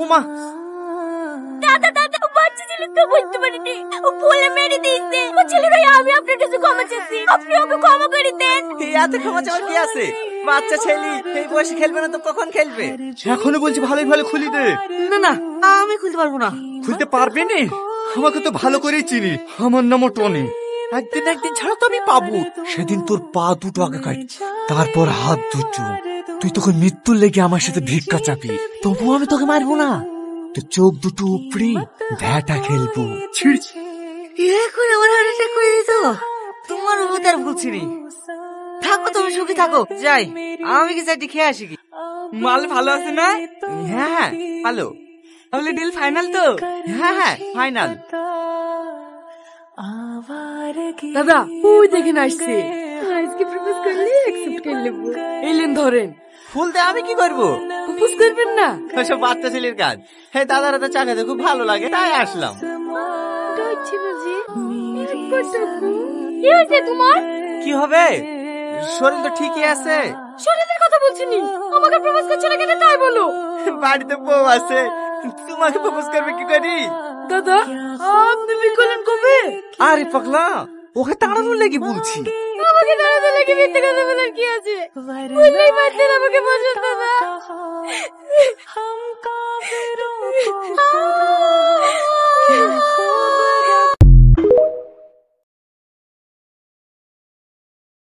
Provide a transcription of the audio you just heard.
উমা, দাদা দাদা, বাচ্চা ছেলে তো বুঝতে পারিনি, ও বলে মেরে দিয়েছে। ও ছেলের আমি আপনার কাছে ক্ষমা চাচ্ছি, আপনি ওকে ক্ষমা করে দেন। এতে ক্ষমা চাওয়ার কি আছে? বাচ্চা ছেলে এই বয়সে খেলবে না তো কখন খেলবে? এখনো বলছি ভালোই ভালো খুলি দে। না না, আমি খুলতে পারবো না। খুলতে পারবে না? আমাকে তো ভালো করেই চিনি, আমার নাম টনি। একদিন একদিন ছাড়া তো আমি পাবো। সেদিন তোর পা দুটো আগে কাটি, তারপর হাত দুটো। তুই তখন মৃত্যুর লেগে আমার সাথে ভিক্ষা চাপি, তবু আমি তোকে মারবো না। তো চোখ দুটো উপরে ভ্যাটা খেলবো। ছিড়। এখন আমার হার্ট অ্যাটাক করে দিত। তোমার মতো আর বলছি নি। থাকো, তুমি সুখী থাকো। যাই, আমি কি চাইটি খেয়ে আসি কি? মাল ভালো আছে না? হ্যাঁ হ্যাঁ ভালো। তাহলে ডিল ফাইনাল তো? হ্যাঁ হ্যাঁ ফাইনাল। দাদা, ওই দেখেন আসছে। আজকে প্রপোজ করলে অ্যাকসেপ্ট করে নেব। এলেন ধরেন। ফুল দে, আমি কি করবো? প্রপোজ করবেন না? ওসব বাচ্চা ছেলের কাজ। হ্যাঁ, দাদারা তো চা খেতে খুব ভালো লাগে, তাই আসলাম। কি হয়েছে তোমার? কি হবে? শরীর তো ঠিকই আছে। শরীরের কথা বলছিনি, আমাকে প্রপোজ করছো না কেন তাই বলো। বাড়িতে বউ আছে, তোমাকে প্রপোজ করবে কি করি? দাদা, আপনি বিকলেন কবে? আরে পাগলা, ওকে তাড়ানোর লেগে বলছি। আমাকে দাঁড়াতে লেগে মিথ্যে কথা বলার কি আছে? বললেই পারতেন আমাকে পছন্দ না।